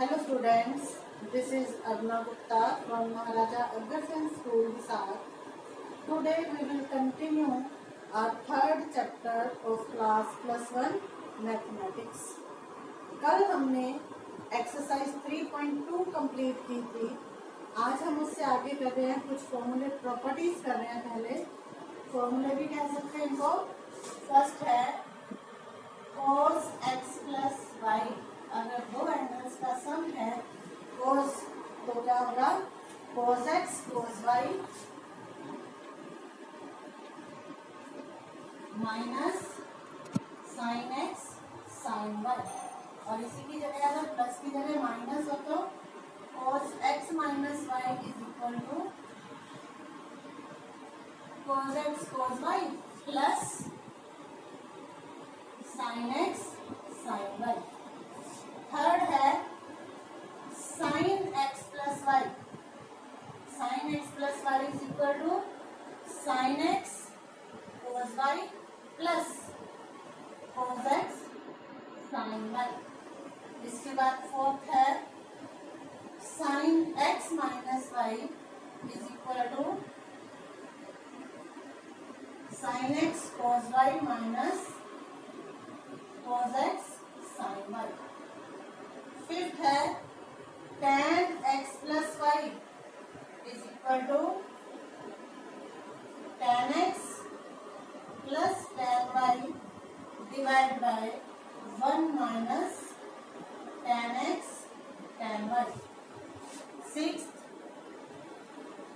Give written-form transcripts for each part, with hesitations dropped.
Hello students, this is Arna Gupta from Maharaja Agrasen School, Hisar. Today we will continue our third chapter of class +1 Mathematics. कल हमने exercise 3.2 complete की थी। आज हम उससे आगे कर रहे हैं, कुछ फॉर्मूले प्रॉपर्टीज कर रहे हैं। पहले फॉर्मूले भी कह सकते हैं इनको। फर्स्ट है cos x प्लस वाई। अगर दो एंगल्स का सम है cos, तो क्या होगा cos x cos y minus sin x sin y। और इसी की जगह अगर प्लस की जगह माइनस हो तो cos x minus y is equal to cos x cos y plus sin x sin y। Third है sin x plus y. sin x plus y is equal to sin x cos y plus cos x sin y। इसके बाद fourth है sin x minus y is equal to sin x cos y minus cos x sin y। Fifth है tan x plus y is equal to tan x plus tan y divide by 1 minus tan x tan y। Sixth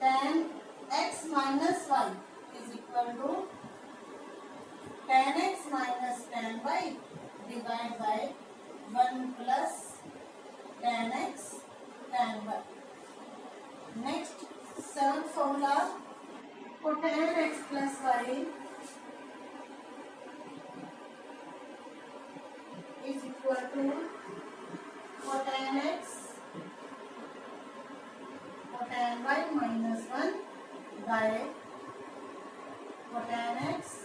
tan x minus y is equal to tan x minus tan y divide by 1 plus tan x tan y। Next seventh formula tan x plus y is equal to tan x tan y minus 1 by tan x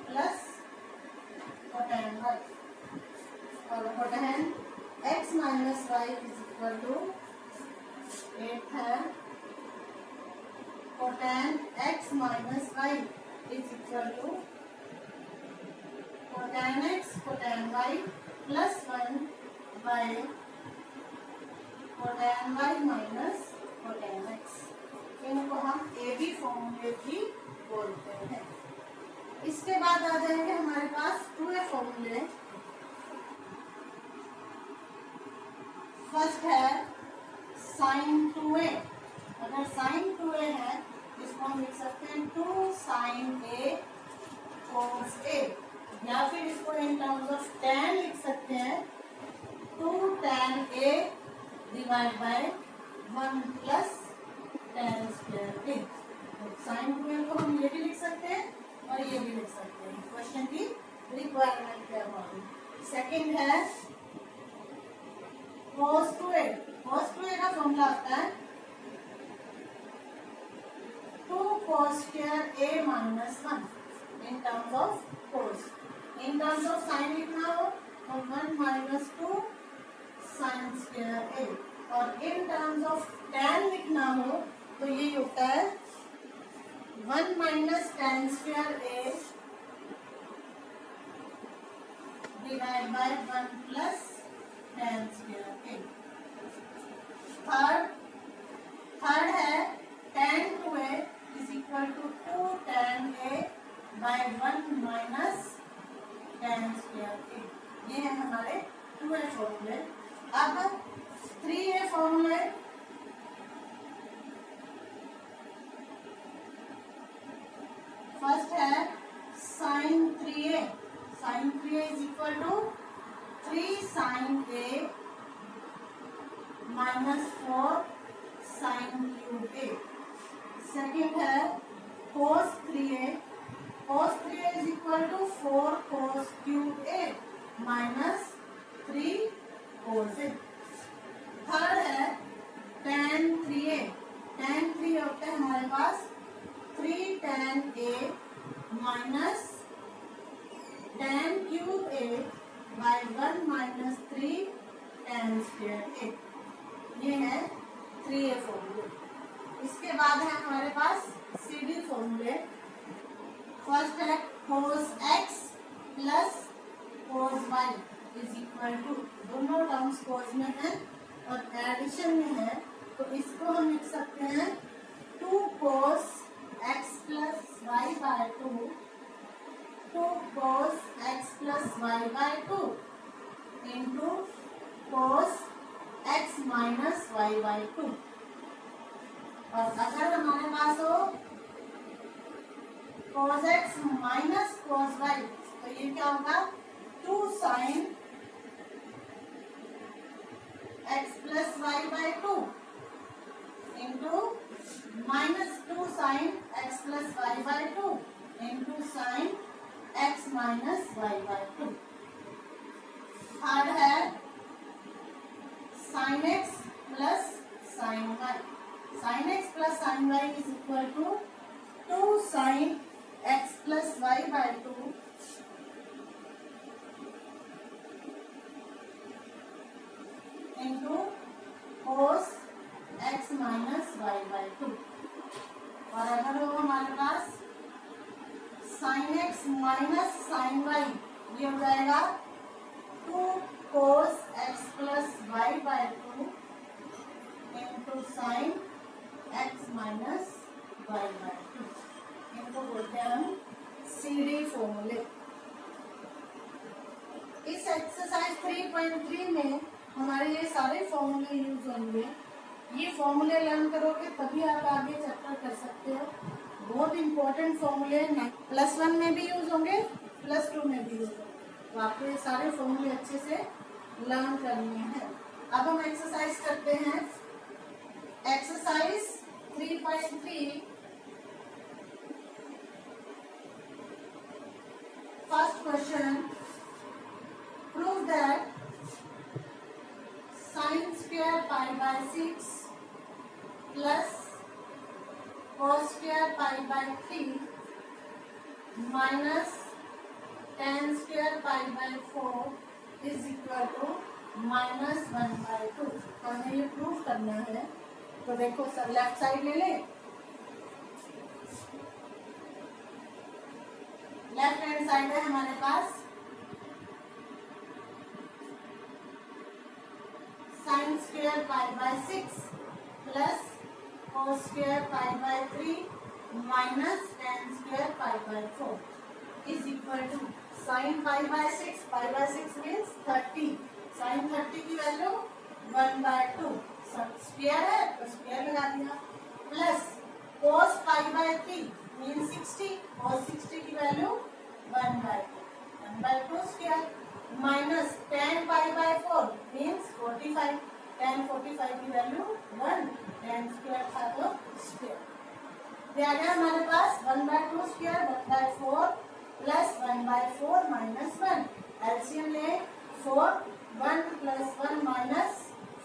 plus tan y। और tan x minus y is equal to 8 है tan x minus y is equal to tan x tan y plus 1 by tan y minus tan x। इनको हम A B फॉर्मूले भी बोलते हैं। इसके बाद आ जाएंगे हमारे पास 2a फॉर्मूले। फर्स्ट है sin 2a। अगर sin 2a है इसको हम लिख सकते हैं 2 sin a cos a, या फिर इसको इन टर्म्स ऑफ tan लिख सकते हैं 2 tan a divide by 1 plus tan square a। sin 2a को हम ये भी लिख सकते हैं और ये भी लिख सकते हैं, क्वेश्चन की रिक्वायरमेंट के अकॉर्डिंग। सेकेंड है cos 2a। cos 2a का फॉर्मूला आता है 2 cos square a minus 1 in terms of cos। In terms of sine लिखना हो तो 1 माइनस 2 साइन स्क्वायर a। और इन टर्म्स ऑफ tan लिखना हो तो ये होता है 1 minus tan square a divide by 1 plus tan square a। Third है tan 2a is equal to 2 tan a by 1 minus tan square a। ये है हमारे 2a फॉर्मूले। अब 3a फॉर्मूले। फर्स्ट है sin 3a। sin 3a is equal to 3 sin a minus 4 sin cube a। Second है cos 3a। cos 3a is equal to 4 cos cube a minus 3 cos a। Third है tan 3a। tan 3 होता है हमारे पास 3 tan a minus tan cube a by 1 minus 3 square a. ये है 3a फॉर्मूले। इसके बाद है हमारे पास CD फॉर्मूले। फर्स्ट है cos x plus cos y is equal to, दोनों टर्म्स cos में है और एडिशन में है, तो इसको हम लिख सकते हैं 2 cos x plus y by 2, 2 cos x plus y by 2 into cos x minus y by 2। और अगर हमारे पास हो cos x minus cos y, तो ये क्या होगा 2 sin x plus y by 2 into minus 2 sin x plus y by 2 into sin x minus y by 2। Third है sin x plus sin y। sin x plus sin y is equal to 2 sin x plus y by 2 into cos x minus y by 2। और अगर हो हमारे पास sin x minus sin y, ये हो जाएगा 2 cos x plus y by 2 into sin x minus y by 2। इनको बोलते हैं हम CD फॉर्मूले। इस एक्सरसाइज 3.3 में हमारे ये सारे फॉर्मूले यूज होंगे। ये फॉर्मूले लर्न करोगे तभी आप आगे चैप्टर कर सकते हो। बहुत इंपॉर्टेंट फॉर्मूले +1 में भी यूज होंगे, +2 में भी यूज होंगे, तो आपको ये सारे फॉर्मूले अच्छे से लर्न करने हैं। अब हम एक्सरसाइज करते हैं। Exercise 3.3 first question, prove that sin square pi by 6 plus cos square pi by 3 minus tan square pi by 4 is equal to -1 by 2। हमें ये प्रूव करना है। तो देखो सर, लेफ्ट साइड ले लें। लेफ्ट हैंड साइड है हमारे पास sin square pi by 6 plus cos square pi by 3 minus tan square pi by 4 is equal to sin pi by 6, pi by 6 means 30, sin 30 की वैल्यू 1 by 2, स्क्वायर है तो square लगा दिया, plus cos pi by 3 means 60, cos 60 की value 1 by 2 square, minus tan pi by 4 means 45, tan 45 की value 1, tan square था तो square. ये आ गया हमारे पास 1 by 2 square 1 by 4 plus 1 by 4 minus 1। LCM ले 4, 1 प्लस 1 माइनस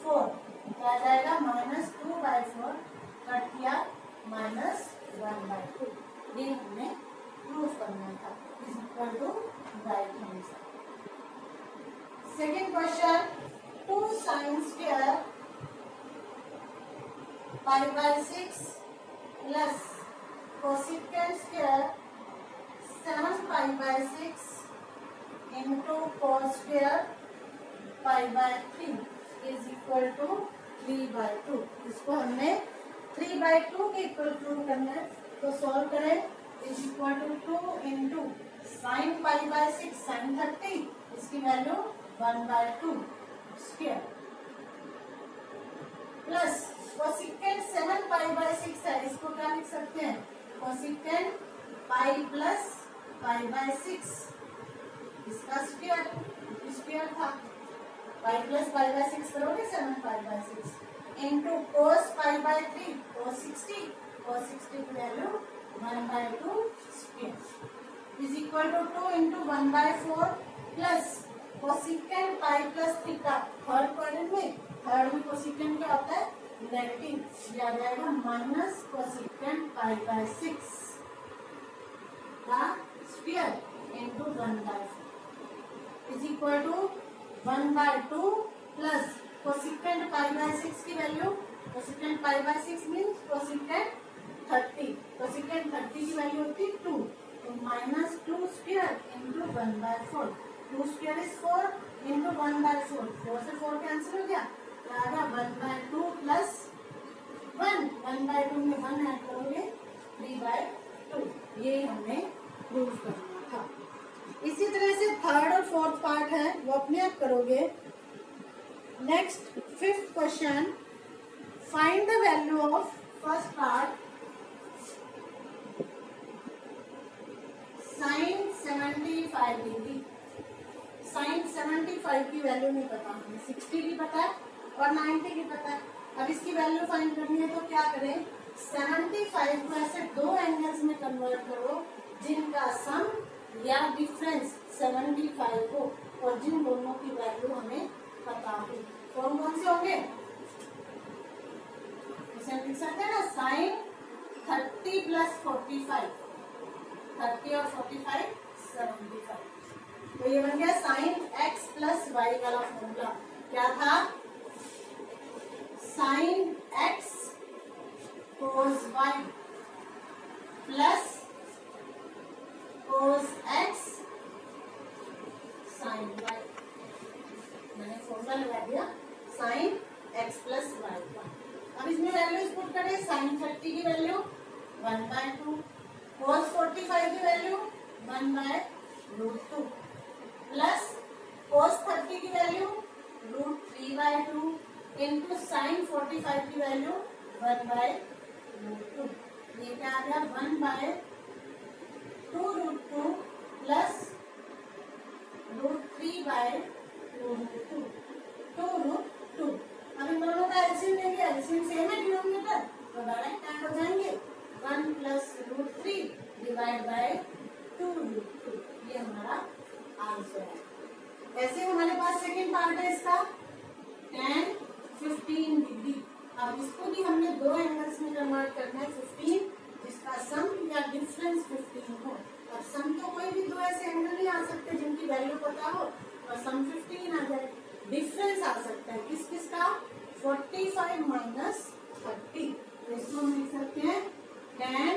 4, तो आ जाएगा -2 by 4, कट किया -1 by 2। ये हमने प्रूव करना था, is equal to right hand side. Second question, 2 sin square pi by 6 plus cosecant square 7 pi by 6 into cos square pi by 3 is equal to 3 by 2। इसको हमने 3 by 2 के equal prove करना है, तो सॉल्व करें। Is equal to 2 into sine pi by 6 sin 30, इसकी value 1 by 2 square, plus cosecant 7 pi by 6 है, इसको क्या लिख सकते हैं cosecant pi plus pi by 6, इसका स्क्वायर था, पाई प्लस पाई by 6 करोगे 7 pi by 6 into cos pi by 3 cos 60, cos 60 की value 1 by 2 square is equal to 2 into 1 by 4 plus cosecant pi plus theta, third quadrant में, third में cosecant क्या होता है negative, ये आ जाएगा माइनस कोसिकेंट पाई by 6 का square into 1 by 4 is equal to 1 by 2 plus cosecant pi by 6 की value, cosecant pi by 6 means cosecant 30, cosecant 30 की वैल्यू होती है 2, तो minus 2 square into 1/4, 2 square is 4 into 1/4, 4 से 4 कैंसिल हो गया, तो आ गया 1/2 प्लस 1, 1/2 में 1 ऐड करोगे 3/2, ये हमें प्रूव करना था। इसी तरह से थर्ड और फोर्थ पार्ट है वो अपने आप करोगे। Next fifth question, find the value of first part sine 75 degree. Sine 75 की वैल्यू नहीं पता हमें, 60 की पता है और 90 की पता है। अब इसकी वैल्यू फाइंड करनी है तो क्या करें, 75 को ऐसे दो एंगल्स में कन्वर्ट करो जिनका सम या डिफरेंस 75 हो और जिन दोनों की वैल्यू हमें पता हो। कौन कौन से होंगे, इसे लिख सकते हैं ना, साइन 30 प्लस 45, 30 और 45 75, तो ये बन गया साइन x प्लस वाई वाला फॉर्मूला। क्या था, sine x cos y plus cos x sine y, मैंने फॉर्मूला लगा दिया साइन x प्लस वाई का। अब इसमें वैल्यूज पुट करें, साइन 30 की वैल्यू 1/2, कोस 45 की वैल्यू 1/√2 प्लस कोस 30 की वैल्यू √3/2 इंटू साइन 45 की वैल्यू 1/√2, ये क्या आ गया 1/2√2 प्लस √3/2√2, 2√2। अब इन दोनों का एलसीएम लेंगे, एलसीएम सेम है डिनोमिनेटर, तो डायरेक्ट ऐड हो जाएंगे, 1 प्लस √3 डिवाइड बाय 2√2, ये हमारा आंसर है। ऐसे हमारे पास सेकंड पार्ट है इसका tan 15 डिग्री। अब इसको भी हमने दो एंगल्स में कन्वर्ट करना है, 15 जिसका सम या डिफरेंस 15 हो। अब सम तो कोई भी दो ऐसे एंगल नहीं आ सकते जिनकी वैल्यू पता हो और सम 15 आ जाए, डिफरेंस आ सकता है किस किस का, 45 माइनस 30, तो इसको हम लिख सकते हैं tan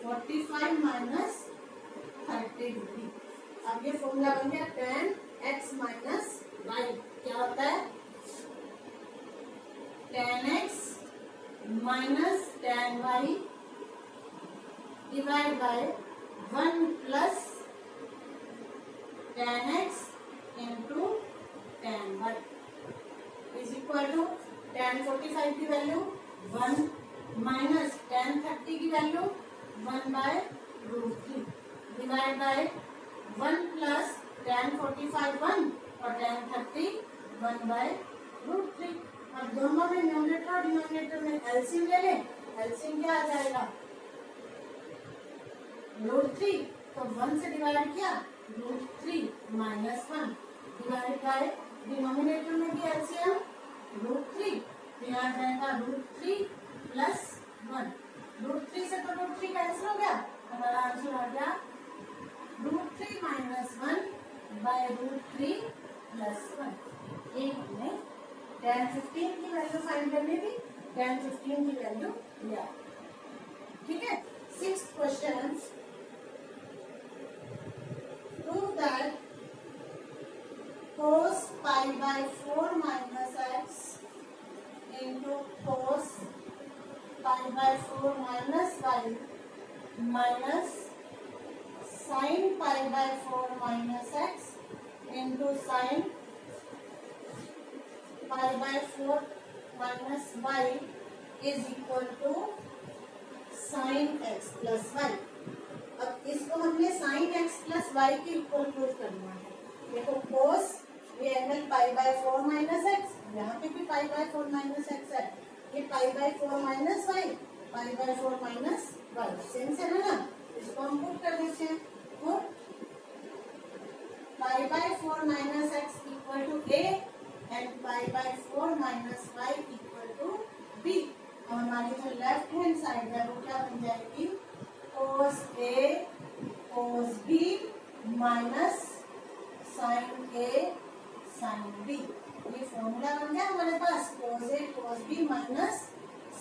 45 माइनस 30 डिग्री। अब ये फॉर्मूला बन गया tan x माइनस y, क्या होता है tan x minus tan y divide by 1 plus tan x into tan y is equal to tan 45 की वैल्यू 1 माइनस tan 30 की value 1/√3 divide by 1 plus tan 45 1 और tan 30 1/√3। अब दोनों में न्यूमरेटर और डिनोमिनेटर में एलसीएम ले लें, एलसीएम क्या आ जाएगा √3, तो 1 से डिवाइड किया √3 माइनस 1 डिवाइड बाय डिनोमिनेटर में भी एलसीएम √3, तो यहाँ जाएगा √3 प्लस 1, √3 से तो √3 कैंसिल हो गया, हमारा आंसर आ गया √3 माइनस 1 बाय √3 प्लस 1। ये हमने tan 15 की वैल्यू फाइंड करनी थी, tan 15 की वैल्यू लिया। ठीक है, sixth question, prove that cos π/4 minus x into cos π/4 minus y minus sin π/4 minus x into sin π/4 minus y is equal to sin x plus y। अब इसको हमने sin x plus y के equal prove करना है। देखो cos, ये angle π/4 minus x, यहाँ पे भी π/4 माइनस x है, ये π/4 minus y, π/4 minus y same से है ना, इसको हम पुट कर देते हैं, put π/4 minus x equal to a and π/4 minus y equal to b। और हमारी जो लेफ्ट हैंड साइड है वो क्या बन जाएगी, cos a cos b minus sin a sin b। ये फॉर्मूला बन गया हमारे पास cos A cos B minus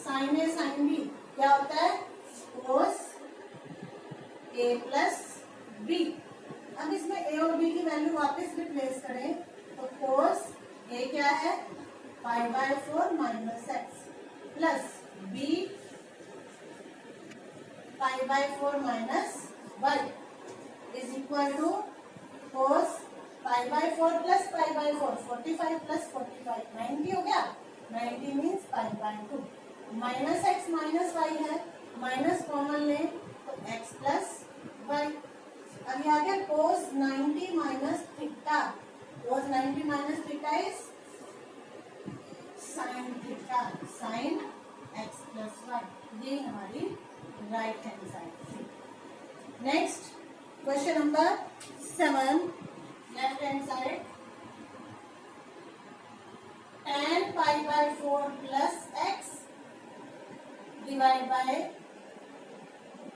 sin A sin B क्या होता है cos A प्लस B। अब इसमें A और B की वैल्यू वापस रिप्लेस करें तो cos A क्या है π/4 minus x plus B π/4 minus y is equal to cos π/4 plus π/4 45 plus 45 90 हो गया 90 means π/2 minus x minus y है माइनस कॉमन लें तो x प्लस वाई। अब यहाँ गया cos 90 minus theta cos 90 minus theta is sin theta sin x plus y. ये हमारी right hand side. Next question number 7 left hand side tan π/4 plus x divide by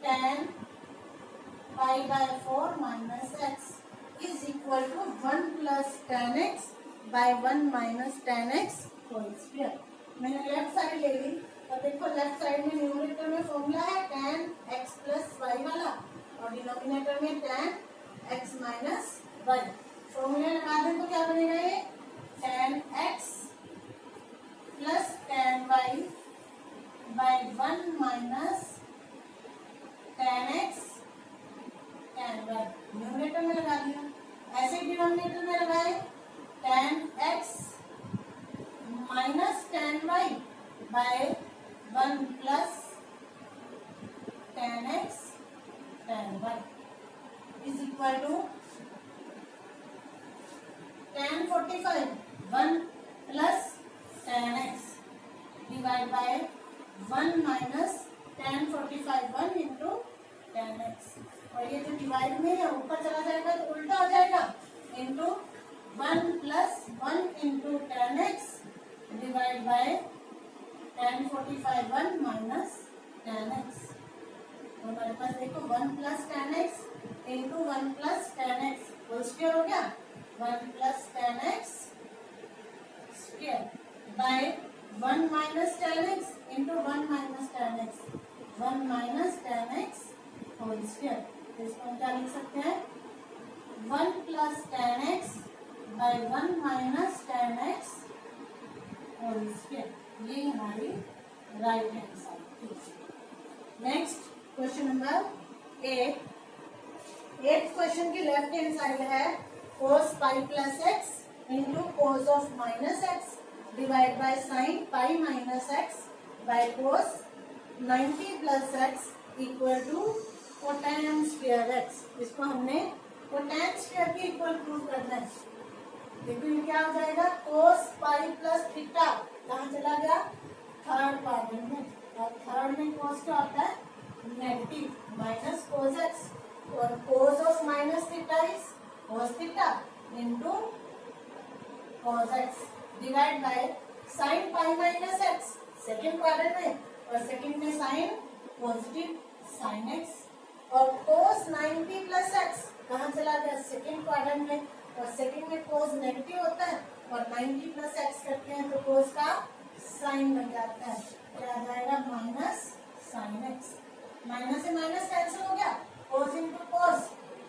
tan π/4 minus x is equal to 1 plus tan x by 1 minus tan x whole square. मैंने left side ले ली तो देखो left side में numerator में formula है tan x plus y वाला और डिनोमिनेटर में tan x minus y। Formula लगा दें तो क्या बनेगा ये tan x plus tan y by 1 minus tan x tan y। Numerator में लगा दिया ऐसे डिनोमिनेटर में लगाए tan x minus tan y by 1 plus tan x tan y is equal to tan 45 1 plus tan x divide by 1 minus tan 45 1 into tan x और ये जो divide में है ऊपर चला जाएगा तो उल्टा हो जाएगा into 1 plus 1 into tan x divide by tan 45 1 minus tan x। तो हमारे पास देखो 1 plus tan x into 1 plus tan x whole square हो गया 1 plus tan x square by 1 minus tan x into 1 minus tan x 1 minus tan x whole square. तो इसको हम क्या लिख सकते हैं 1 plus tan x by 1 minus tan x whole square. ये हमारी right hand side. Next question number 8 question की लेफ्ट हैंड साइड है cos pi plus x into cos of minus x divide by sine pi minus x by cos 90 plus x equal to cotan square x. इसको हमने cotan square के equal prove करना है। देखो ये क्या हो जाएगा cos पाई प्लस थीटा कहाँ चला गया थर्ड क्वाड्रेंट में और थर्ड में cos क्या होता है नेगेटिव माइनस cos x और cos of minus theta is cos theta into cos x divide by sine pi minus x second quadrant में और सेकेंड में साइन पॉजिटिव साइन x और cos 90 प्लस x कहाँ चला गया सेकेंड क्वाड्रेंट में और सेकेंड में cos नेगेटिव होता है और 90 प्लस x करते हैं तो cos का साइन बन जाता है क्या आ जाएगा माइनस साइन x। माइनस से माइनस कैंसिल हो गया cos into cos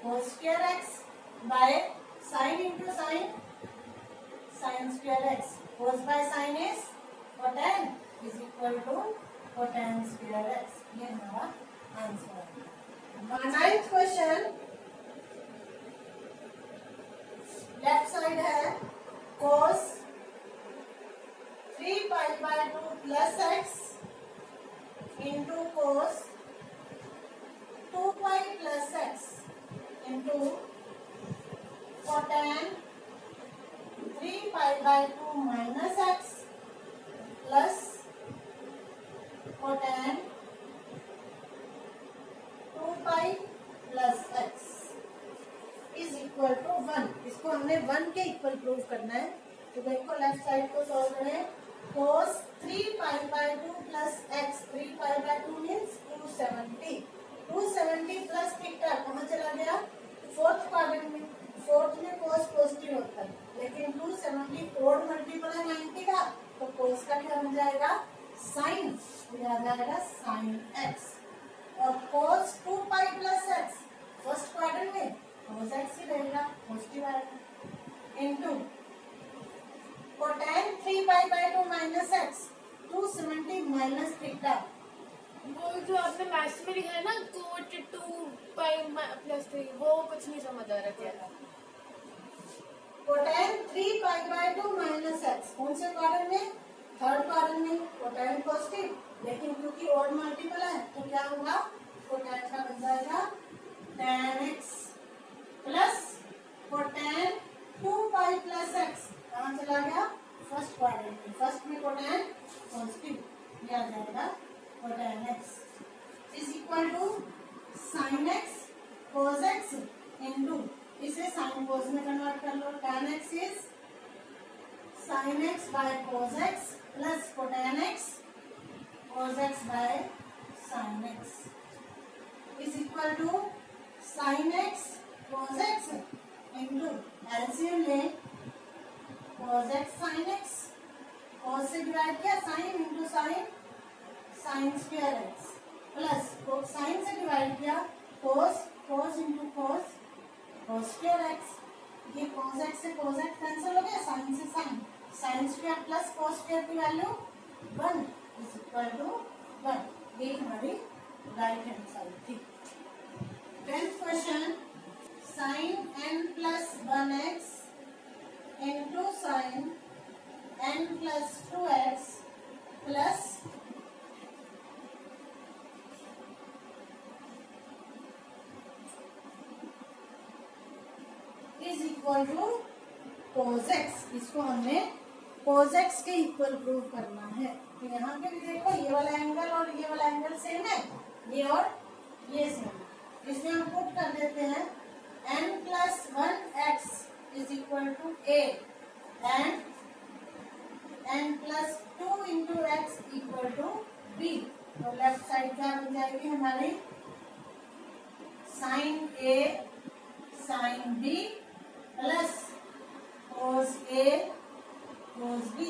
cos square x by sine into sine sign स्क्वायर x cos by sine is cotan is equal to cotan square x। ये हमारा आंसर है। नाइन्थ क्वेश्चन लेफ्ट साइड है cos 3 π/2 plus x into cos 2 pi plus x into cotan 3 π/2 minus x plus cotan 2 pi plus x is equal to 1। इसको हमने 1 के equal prove करना है तो देखो लेफ्ट साइड को सॉल्व करें cos 3 π/2 plus x 3 π/2 means 270 270 plus theta कहाँ चला गया फोर्थ क्वाड्रेंट में फोर्थ में cos पॉजिटिव होता है लेकिन 270 फोर्थ मल्टीपल है कोस का क्या बन जाएगा, साइन, ये आ जाएगा साइन एक्स। और cos 2 pi plus x, first quadrant में कोस एक्स ही रहेगा, पॉजिटिव आएगा, into cotan 3 pi by 2 minus x, 270 minus theta. वो जो आपने मैथ्स में लिखा है ना कोट 2 पाई प्लस 3, वो कुछ नहीं समझ आ रहा क्या। कोटैन 3 पाई बाय 2 माइनस एक्स, कौन से क्वाड्रेंट में, थर्ड क्वाड्रेंट में, कोटैन पॉजिटिव, लेकिन क्योंकि ऑड मल्टीपल है तो क्या होगा, कोटैन का बन जाएगा tan x plus cotan 2 pi plus x, कहाँ चला गया, फर्स्ट क्वाड्रेंट में, फर्स्ट में कोटैन पॉजिटिव, ये आ जाएगा cotan x is equal to sine x cos x into, इसे साइन कोस में कन्वर्ट कर लो, tan x is sine x by cos x plus cotan x cos x by sine x is equal to sine x cos x into LCM ले, cos x sine x, cos से divide किया sine into sine, sign square x plus sine से divide किया cos, cos into कोस, cos square x, ये cos x से cos x cancel हो गया, sine से sine, sign square plus cos square की वैल्यू 1 इज इक्वल टू 1, ये हमारी राइट हैंड साइड थी। 10th question, sine n plus 1x into sine n plus 2x plus is equal to cos x, इसको हमने cos x के equal prove करना है। तो यहाँ पे भी देखो ये वाला एंगल और ये वाला एंगल सेम है, ये और ये सेम है, इसमें हम पुट कर देते हैं n plus 1x is equal to a and n plus 2 into x equal to b। तो लेफ्ट साइड क्या बन जाएगी हमारी, sine a sine b plus cos a cos b,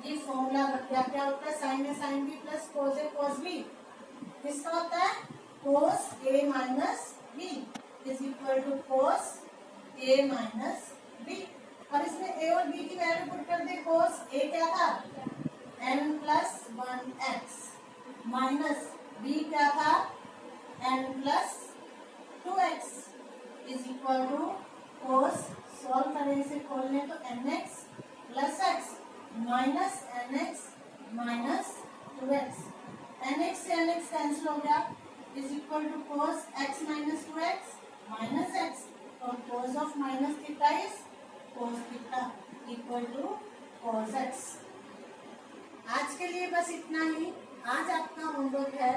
ये फॉर्मूला क्या क्या होता है, sine a sine b plus cos a cos b, किसका होता है, cos a minus b is equal to cos a minus b। और इसमें a और b की वैल्यू पुट कर दे, cos a क्या था n plus 1x minus b क्या था n plus 2x is equal to cos, solve करें इसे खोलने तो nx plus x minus nx minus 2x, nx से nx कैंसिल हो गया is equal to cos x minus 2x minus x, और cos of minus theta is cos theta equal to cos x। आज के लिए बस इतना ही। आज आपका होमवर्क है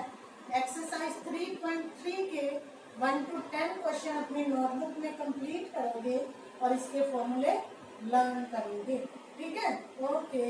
एक्सरसाइज 3.3 के 1 to 10 क्वेश्चन अपनी नोटबुक में कंप्लीट करोगे और इसके फॉर्मूले लर्न करोगे। ठीक है, ओके।